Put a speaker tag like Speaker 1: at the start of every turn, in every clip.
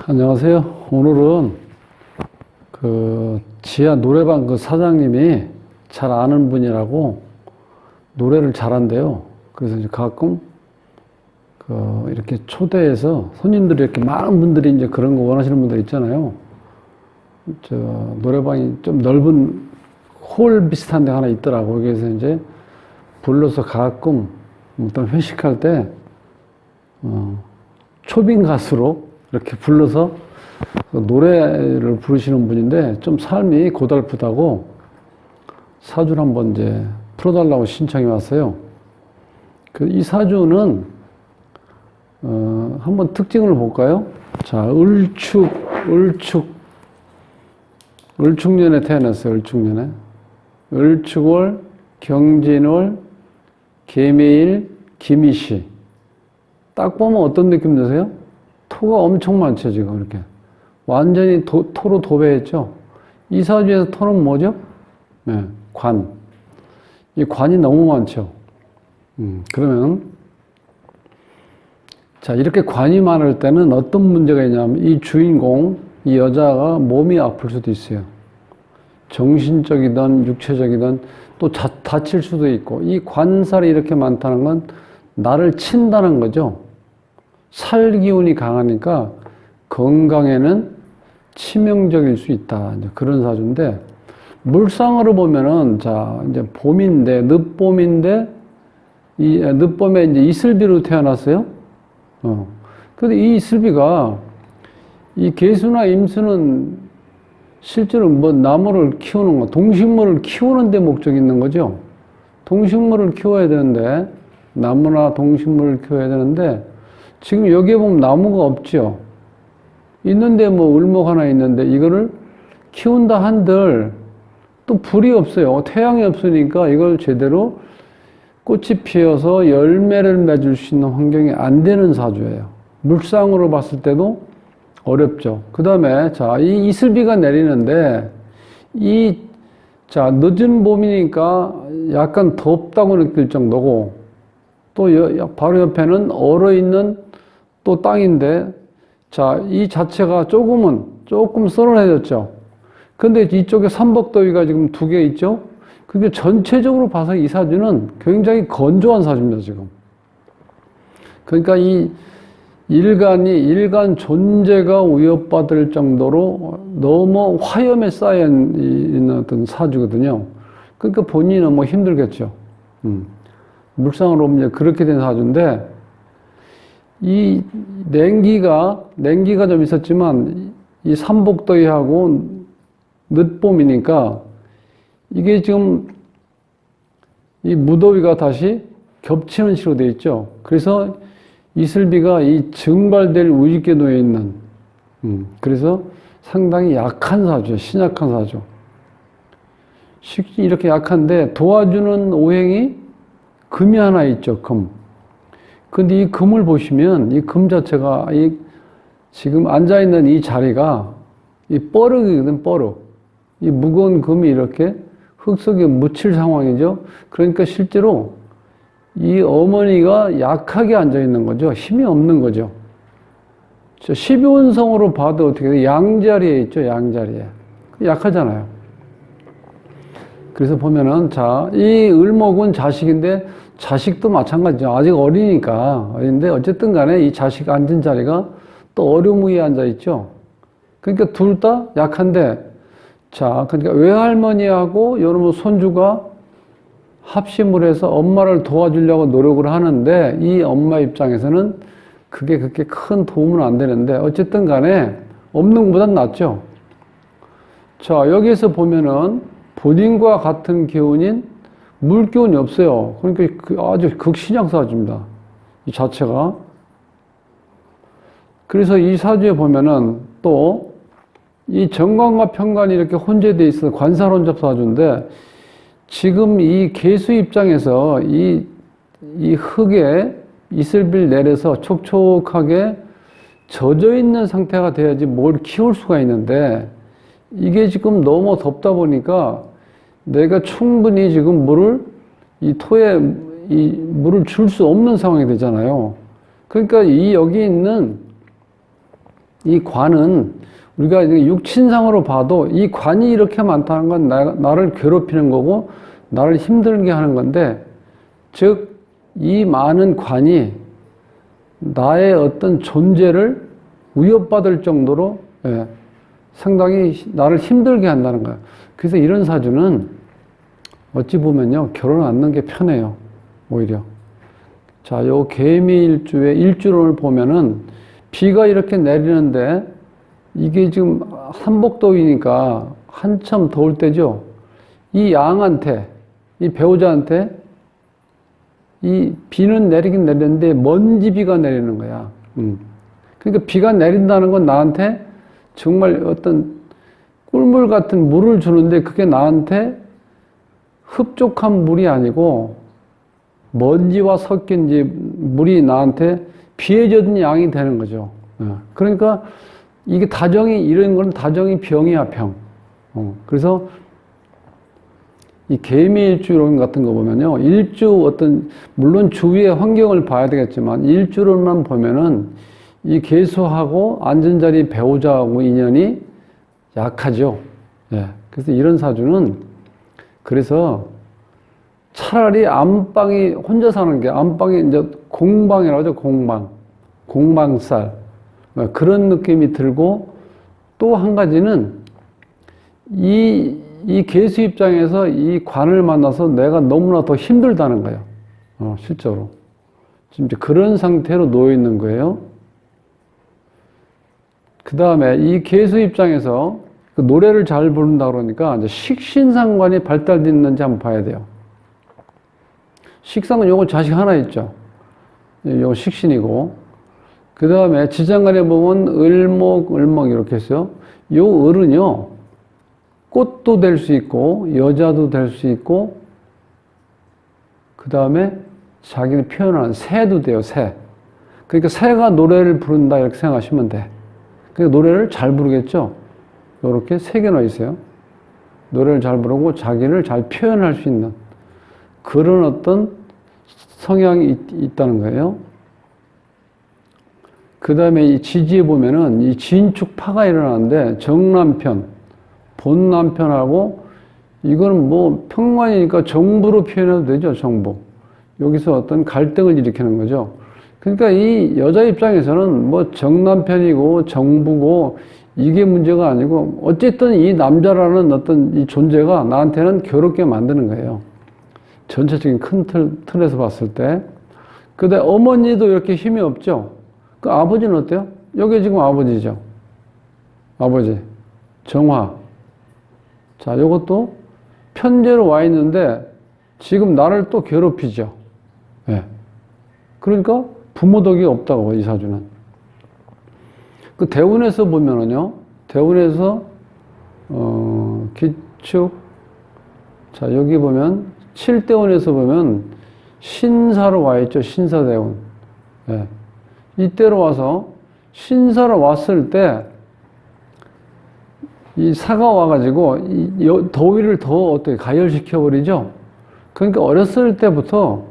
Speaker 1: 안녕하세요. 오늘은 지하 노래방 사장님이 잘 아는 분이라고 노래를 잘한대요. 그래서 이제 가끔 이렇게 초대해서 손님들이 이렇게 많은 분들이 이제 그런 거 원하시는 분들 있잖아요. 노래방이 좀 넓은 홀 비슷한 데 하나 있더라고. 그래서 이제 불러서 가끔 어떤 회식할 때 초빙 가수로 이렇게 불러서 노래를 부르시는 분인데 좀 삶이 고달프다고 사주를 한번 이제 풀어달라고 신청이 왔어요. 이 사주는 한번 특징을 볼까요? 자, 을축년에 태어났어요. 을축년에. 을축월, 경진월, 계매일, 김이시. 딱 보면 어떤 느낌 드세요? 토가 엄청 많죠, 지금 이렇게. 완전히 토로 도배했죠. 이 사주에서 토는 뭐죠? 네, 관. 이 관이 너무 많죠. 그러면, 자, 이렇게 관이 많을 때는 어떤 문제가 있냐면, 이 주인공, 이 여자가 몸이 아플 수도 있어요. 정신적이든 육체적이든 또 다칠 수도 있고, 이 관살이 이렇게 많다는 건 나를 친다는 거죠. 살기운이 강하니까 건강에는 치명적일 수 있다. 이제 그런 사주인데, 물상으로 보면은, 자, 이제 봄인데, 늦봄인데, 늦봄에 이제 이슬비로 태어났어요. 근데 이 이슬비가, 이 개수나 임수는 실제로 나무를 키우는 거, 동식물을 키우는 데 목적이 있는 거죠. 동식물을 키워야 되는데, 나무나 동식물을 키워야 되는데, 지금 여기에 보면 나무가 없죠. 있는데 울목 하나 있는데 이거를 키운다 한들 또 불이 없어요. 태양이 없으니까 이걸 제대로 꽃이 피어서 열매를 맺을 수 있는 환경이 안 되는 사주예요. 물상으로 봤을 때도 어렵죠. 그 다음에 자, 이 이슬비가 내리는데 자, 늦은 봄이니까 약간 덥다고 느낄 정도고 또 바로 옆에는 얼어있는 또 땅인데, 자, 이 자체가 조금 썰어내졌죠. 근데 이쪽에 삼복더위가 지금 2개 있죠? 그게 전체적으로 봐서 이 사주는 굉장히 건조한 사주입니다, 지금. 그러니까 이 일간 존재가 위협받을 정도로 너무 화염에 쌓여 있는 어떤 사주거든요. 그러니까 본인은 힘들겠죠. 물상으로 보면 그렇게 된 사주인데, 이 냉기가 좀 있었지만, 이 삼복더위하고 늦봄이니까, 이게 지금 이 무더위가 다시 겹치는 시로 되어 있죠. 그래서 이슬비가 이 증발될 우익에 놓여 있는, 그래서 상당히 약한 사주예요. 신약한 사주. 이렇게 약한데 도와주는 오행이 금이 하나 있죠, 금. 근데 이 금을 보시면 이 금 자체가 지금 앉아있는 이 자리가 이 뻐륵이거든, 뻐륵. 이 무거운 금이 이렇게 흙 속에 묻힐 상황이죠. 그러니까 실제로 이 어머니가 약하게 앉아있는 거죠. 힘이 없는 거죠. 12운성으로 봐도 어떻게 돼요? 양자리에 있죠, 양자리에. 약하잖아요. 그래서 보면은, 자, 이 을목은 자식인데, 자식도 마찬가지죠. 아직 어린데, 어쨌든 간에 이 자식 앉은 자리가 또 어룡 위에 앉아있죠. 그러니까 둘 다 약한데, 자, 그러니까 외할머니하고 여러분 손주가 합심을 해서 엄마를 도와주려고 노력을 하는데, 이 엄마 입장에서는 그게 그렇게 큰 도움은 안 되는데, 어쨌든 간에 없는 것보단 낫죠. 자, 여기에서 보면은 본인과 같은 기운인 물기운이 없어요. 그러니까 아주 극신약 사주입니다. 이 자체가. 그래서 이 사주에 보면은 또 이 정관과 편관이 이렇게 혼재되어 있어서 관살혼잡 사주인데, 지금 이 개수 입장에서 이 흙에 이슬비를 내려서 촉촉하게 젖어 있는 상태가 돼야지 뭘 키울 수가 있는데, 이게 지금 너무 덥다 보니까 내가 충분히 지금 이 토에 물을 줄 수 없는 상황이 되잖아요. 그러니까 여기 있는 이 관은 우리가 육친상으로 봐도 이 관이 이렇게 많다는 건 나를 괴롭히는 거고 나를 힘들게 하는 건데, 즉 이 많은 관이 나의 어떤 존재를 위협받을 정도로 상당히 나를 힘들게 한다는 거예요. 그래서 이런 사주는 어찌 보면요, 결혼 안 하는 게 편해요, 오히려. 자, 요 개미일주의 일주론을 보면은 비가 이렇게 내리는데 이게 지금 한복더위니까 한참 더울 때죠. 이 양한테, 이 배우자한테 이 비는 내리긴 내리는데 먼지비가 내리는 거야. 그러니까 비가 내린다는 건 나한테 정말 어떤 꿀물 같은 물을 주는데 그게 나한테 흡족한 물이 아니고 먼지와 섞인 이제 물이 나한테 비에 젖은 양이 되는 거죠. 그러니까 이게 다정이, 이런 건 다정이 병이야, 병. 그래서 이 개미일주론 같은 거 보면요, 일주 어떤, 물론 주위의 환경을 봐야 되겠지만, 일주론만 보면은 이 개수하고 앉은 자리 배우자하고 인연이 약하죠. 예. 그래서 이런 사주는, 그래서 차라리 안방이, 혼자 사는 게, 안방이 이제 공방이라고 하죠, 공방. 공방살. 그런 느낌이 들고, 또 한 가지는 이 개수 입장에서 이 관을 만나서 내가 너무나 더 힘들다는 거예요. 실제로. 지금 이제 그런 상태로 놓여 있는 거예요. 그 다음에 이 개수 입장에서 그 노래를 잘 부른다 그러니까 이제 식신상관이 발달되어 있는지 한번 봐야 돼요. 식상은 요거 자식 하나 있죠. 요거 식신이고. 그 다음에 지장간에 보면 을목 이렇게 했어요. 요 을은요, 꽃도 될 수 있고, 여자도 될 수 있고, 그 다음에 자기를 표현하는 새도 돼요, 새. 그러니까 새가 노래를 부른다, 이렇게 생각하시면 돼. 그러니까 노래를 잘 부르겠죠? 이렇게 세 개나 있어요. 노래를 잘 부르고 자기를 잘 표현할 수 있는 그런 어떤 성향이 있다는 거예요. 그 다음에 이 지지에 보면은 이 진축파가 일어나는데 정남편, 본남편하고 이거는 뭐 평관이니까 정부로 표현해도 되죠, 정부. 여기서 어떤 갈등을 일으키는 거죠. 그러니까 이 여자 입장에서는 뭐 정남편이고 정부고 이게 문제가 아니고 어쨌든 이 남자라는 어떤 이 존재가 나한테는 괴롭게 만드는 거예요. 전체적인 큰 틀에서 봤을 때. 근데 어머니도 이렇게 힘이 없죠. 그 아버지는 어때요? 여기 지금 아버지죠. 아버지. 정화. 자, 요것도 편제로 와 있는데 지금 나를 또 괴롭히죠. 예. 그러니까 부모 덕이 없다고, 이 사주는. 그 대운에서 보면은요, 대운에서, 기축, 자, 여기 보면, 7대운에서 보면, 신사로 와 있죠, 신사대운. 예. 이때로 와서, 신사로 왔을 때, 이 사가 와가지고 더위를 더 어떻게 가열시켜버리죠? 그러니까 어렸을 때부터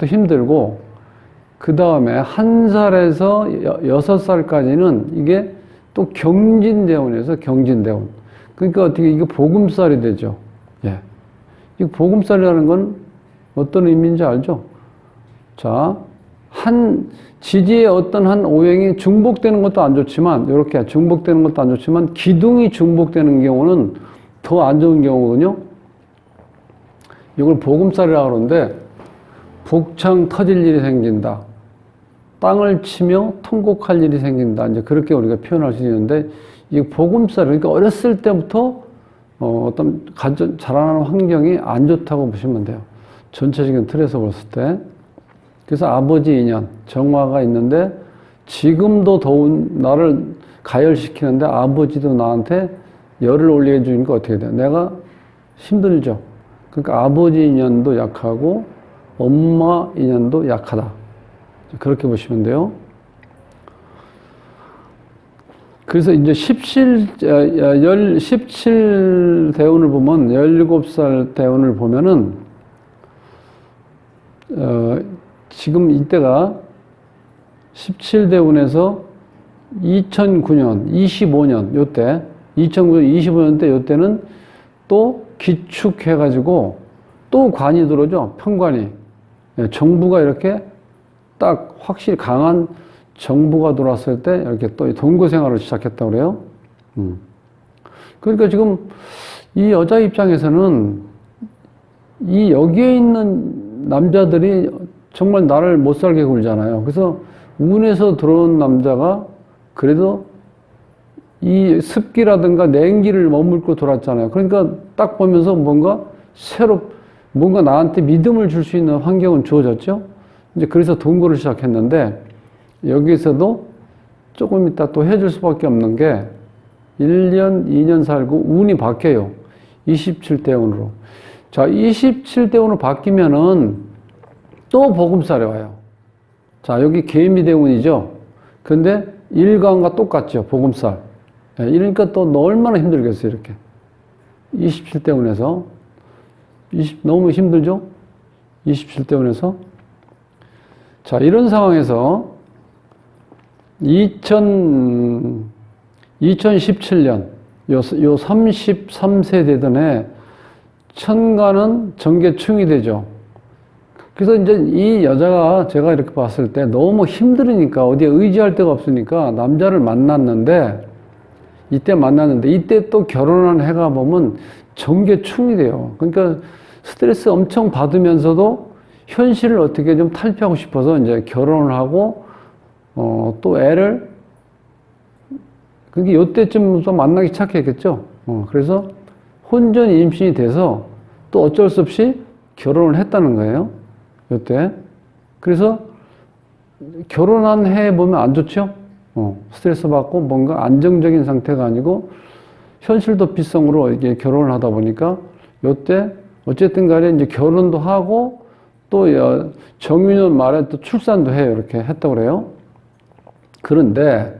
Speaker 1: 힘들고, 그 다음에 1살에서 6살까지는 이게 또 경진대운에서 경진대운. 그러니까 어떻게 이게 보금살이 되죠? 예. 이 보금살이라는 건 어떤 의미인지 알죠? 자, 지지의 어떤 한 오행이 중복되는 것도 안 좋지만, 이렇게 중복되는 것도 안 좋지만, 기둥이 중복되는 경우는 더 안 좋은 경우거든요. 이걸 보금살이라고 그러는데, 복창 터질 일이 생긴다. 땅을 치며 통곡할 일이 생긴다. 이제 그렇게 우리가 표현할 수 있는데, 이 보금살, 그러니까 어렸을 때부터 어떤 자라나는 환경이 안 좋다고 보시면 돼요. 전체적인 틀에서 봤을 때. 그래서 아버지 인연, 정화가 있는데 지금도 더운 나를 가열시키는데 아버지도 나한테 열을 올리게 해주니까 어떻게 돼요? 내가 힘들죠. 그러니까 아버지 인연도 약하고 엄마 인연도 약하다. 그렇게 보시면 돼요. 그래서 이제 17 대운을 보면, 17살 대운을 보면은, 지금 이때가 17대운에서 2009년, 25년 요때 2009년, 25년 때 요때는 또 기축해가지고 또 관이 들어오죠. 편관이. 예, 정부가 이렇게 딱 확실히 강한 정부가 들어왔을 때 이렇게 또 동거 생활을 시작했다고 그래요. 그러니까 지금 이 여자 입장에서는 이 여기에 있는 남자들이 정말 나를 못 살게 굴잖아요. 그래서 운에서 들어온 남자가 그래도 이 습기라든가 냉기를 머물고 돌았잖아요. 그러니까 딱 보면서 뭔가 나한테 믿음을 줄 수 있는 환경은 주어졌죠. 이제 그래서 동거를 시작했는데 여기서도 조금 이따 또 해줄 수밖에 없는 게 1년, 2년 살고 운이 바뀌어요. 27대 운으로. 자, 27대 운으로 바뀌면은 또 보금살이 와요. 자, 여기 개미대운이죠. 근데 일간과 똑같죠. 보금살. 이러니까 또 얼마나 힘들겠어요, 이렇게. 27대 운에서. 너무 힘들죠? 27대 운에서. 자, 이런 상황에서 2017년, 요 33세 되던 해, 천간은 정계충이 되죠. 그래서 이제 이 여자가 제가 이렇게 봤을 때 너무 힘들으니까 어디에 의지할 데가 없으니까 남자를 만났는데, 이때 또 결혼한 해가 보면 정계충이 돼요. 그러니까 스트레스 엄청 받으면서도 현실을 어떻게 좀 탈피하고 싶어서 이제 결혼을 하고, 또 애를, 그게 요때쯤부터 만나기 시작했겠죠. 그래서 혼전 임신이 돼서 또 어쩔 수 없이 결혼을 했다는 거예요. 요때. 그래서 결혼한 해 보면 안 좋죠? 스트레스 받고 뭔가 안정적인 상태가 아니고 현실도피성으로 이게 결혼을 하다 보니까 요때 어쨌든 간에 이제 결혼도 하고 또 정유년 말에 또 출산도 해요. 이렇게 했다고 그래요. 그런데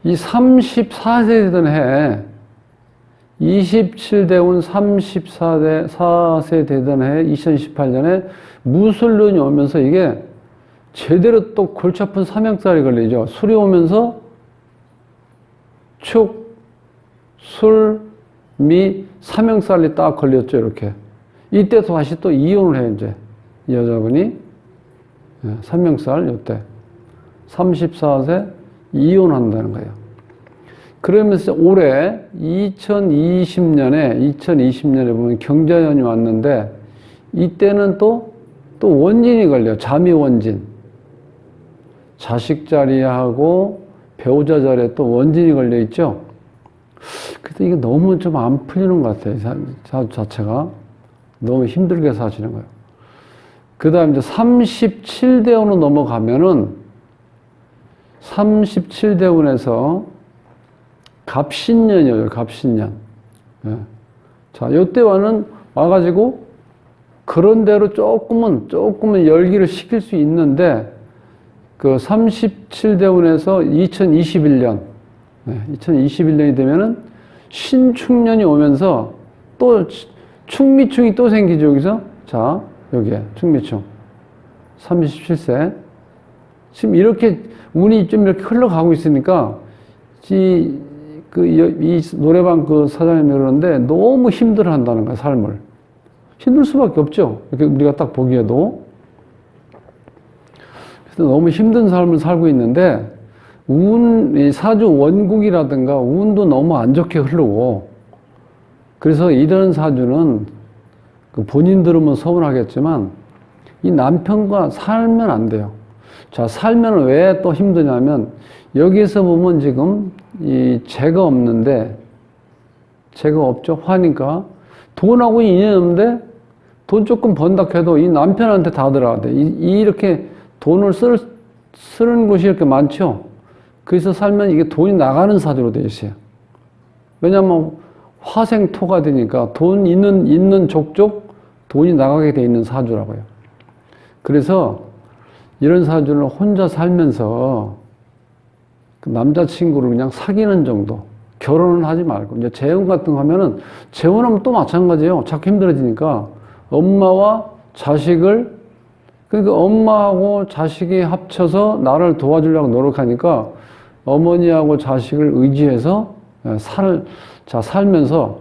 Speaker 1: 이 34세 되던 해 27대 운 34세 되던 해 2018년에 무술론이 오면서 이게 제대로 또 골치 아픈 삼형살이 걸리죠. 술이 오면서 축, 술, 미, 삼형살이 딱 걸렸죠. 이렇게. 이때 다시 또 이혼을 해요. 이제 이 여자분이 삼형살 요때 34세 이혼한다는 거예요. 그러면서 올해 2020년에 보면 경자연이 왔는데 이때는 또 원진이 걸려요. 자미원진. 자식 자리하고 배우자 자리에 또 원진이 걸려 있죠. 그래서 이게 너무 좀 안 풀리는 것 같아요. 사주 자체가. 너무 힘들게 사시는 거예요. 그 다음 이제 37대운으로 넘어가면은 37대운에서 갑신년이에요. 갑신년. 예. 자, 요때 와가지고 그런 대로 조금은 열기를 식힐 수 있는데 그 37대운에서 2021년, 2021년이 되면은 신축년이 오면서 또 충미충이 또 생기죠, 여기서. 자, 여기에 충미충. 37세. 지금 이렇게 운이 좀 이렇게 흘러가고 있으니까 이 노래방 그 사장님이 그러는데 너무 힘들어 한다는 거야, 삶을. 힘들 수밖에 없죠. 이렇게 우리가 딱 보기에도. 그래서 너무 힘든 삶을 살고 있는데, 이 사주 원국이라든가 운도 너무 안 좋게 흐르고, 그래서 이런 사주는 본인 들으면 서운하겠지만, 이 남편과 살면 안 돼요. 자, 살면 왜 또 힘드냐면, 여기에서 보면 지금 이 재가 없는데, 재가 없죠. 화니까. 돈하고 인연이 없는데, 돈 조금 번다 해도 이 남편한테 다 들어가야 돼. 이렇게 돈을 쓰는 곳이 이렇게 많죠. 그래서 살면 이게 돈이 나가는 사주로 되어 있어요. 왜냐면 화생토가 되니까 돈 있는 족족 돈이 나가게 되어 있는 사주라고요. 그래서 이런 사주를 혼자 살면서 남자친구를 그냥 사귀는 정도, 결혼은 하지 말고, 이제 재혼 같은 거 하면은, 재혼하면 또 마찬가지예요. 자꾸 힘들어지니까, 엄마와 자식을, 그러니까 엄마하고 자식이 합쳐서 나를 도와주려고 노력하니까, 어머니하고 자식을 의지해서 살면서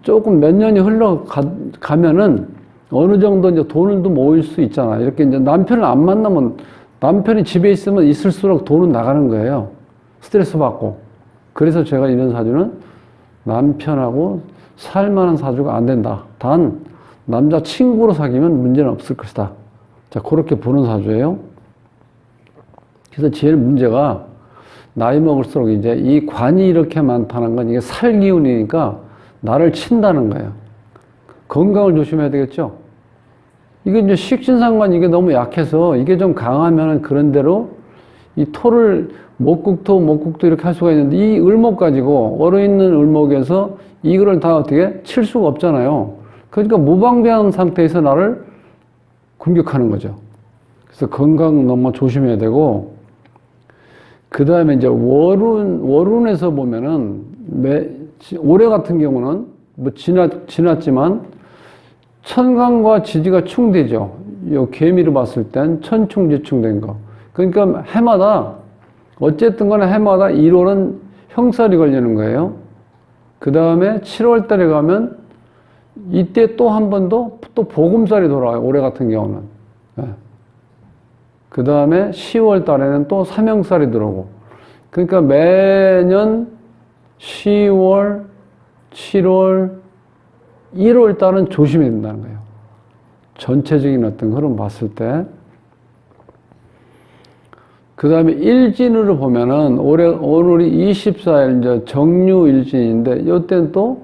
Speaker 1: 조금 몇 년이 흘러가면은 어느 정도 이제 돈을 또 모을 수 있잖아. 이렇게 이제 남편을 안 만나면 남편이 집에 있으면 있을수록 돈은 나가는 거예요. 스트레스 받고. 그래서 제가 이런 사주는 남편하고 살만한 사주가 안 된다. 단, 남자 친구로 사귀면 문제는 없을 것이다. 자, 그렇게 보는 사주예요. 그래서 제일 문제가 나이 먹을수록 이제 이 관이 이렇게 많다는 건 이게 살 기운이니까 나를 친다는 거예요. 건강을 조심해야 되겠죠? 이게 이제 식신상관 이게 너무 약해서 이게 좀 강하면은 그런 대로 이 토를 목국토 이렇게 할 수가 있는데 이 을목 가지고 얼어있는 을목에서 이거를 다 어떻게 칠 수가 없잖아요. 그러니까 무방비한 상태에서 나를 공격하는 거죠. 그래서 건강 너무 조심해야 되고, 그 다음에 이제 월운에서 보면은 올해 같은 경우는 뭐 지났지만 천간과 지지가 충되죠. 요 개미로 봤을 땐 천충지충된 거. 그러니까 해마다 어쨌든 간에 해마다 1월은 형살이 걸리는 거예요. 그 다음에 7월 달에 가면 이때 또 한 번 더 또 보금살이 돌아와요. 올해 같은 경우는. 네. 그 다음에 10월 달에는 또 삼형살이 들어오고. 그러니까 매년 10월, 7월, 1월 달은 조심해야 된다는 거예요. 전체적인 어떤 흐름 봤을 때. 그 다음에 일진으로 보면은 오늘이 24일 이제 정유일진인데 이때는 또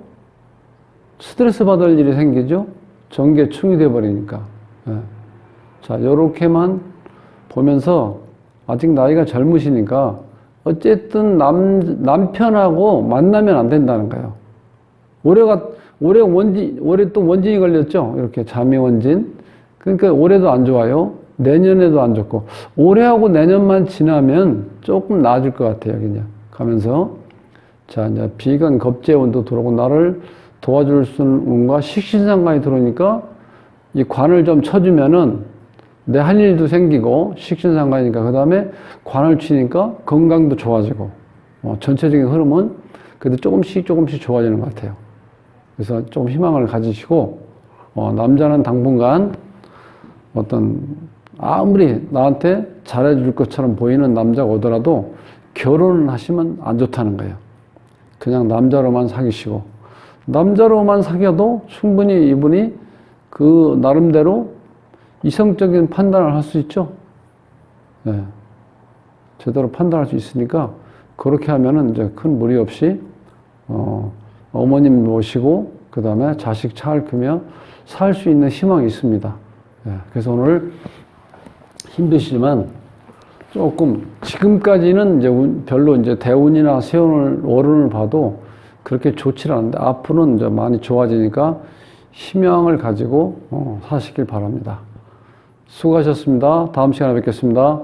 Speaker 1: 스트레스 받을 일이 생기죠. 정계충이 돼버리니까. 네. 자, 요렇게만 보면서 아직 나이가 젊으시니까 어쨌든 남편하고 만나면 안 된다는 거예요. 올해 또 원진이 걸렸죠. 이렇게 자미원진. 그러니까 올해도 안 좋아요. 내년에도 안 좋고. 올해하고 내년만 지나면 조금 나아질 것 같아요. 그냥 가면서. 자, 이제 비관 겁재운도 들어오고 나를 도와줄 수 있는 운과 식신상관이 들어오니까 이 관을 좀 쳐주면은 내 할 일도 생기고 식신상관이니까 그 다음에 관을 치니까 건강도 좋아지고 전체적인 흐름은 그래도 조금씩 좋아지는 것 같아요. 그래서 좀 희망을 가지시고 남자는 당분간 어떤 아무리 나한테 잘해줄 것처럼 보이는 남자가 오더라도 결혼을 하시면 안 좋다는 거예요. 그냥 남자로만 사귀시고 남자로만 사귀어도 충분히 이분이 그 나름대로 이성적인 판단을 할 수 있죠. 네. 제대로 판단할 수 있으니까 그렇게 하면은 이제 큰 무리 없이 어머님 모시고 그 다음에 자식 잘 크며 살 수 있는 희망이 있습니다. 네. 그래서 오늘 힘드시지만 조금 지금까지는 이제 별로 이제 대운이나 세운을 월운을 봐도 그렇게 좋지 않은데 앞으로는 이제 많이 좋아지니까 희망을 가지고 사시길 바랍니다. 수고하셨습니다. 다음 시간에 뵙겠습니다.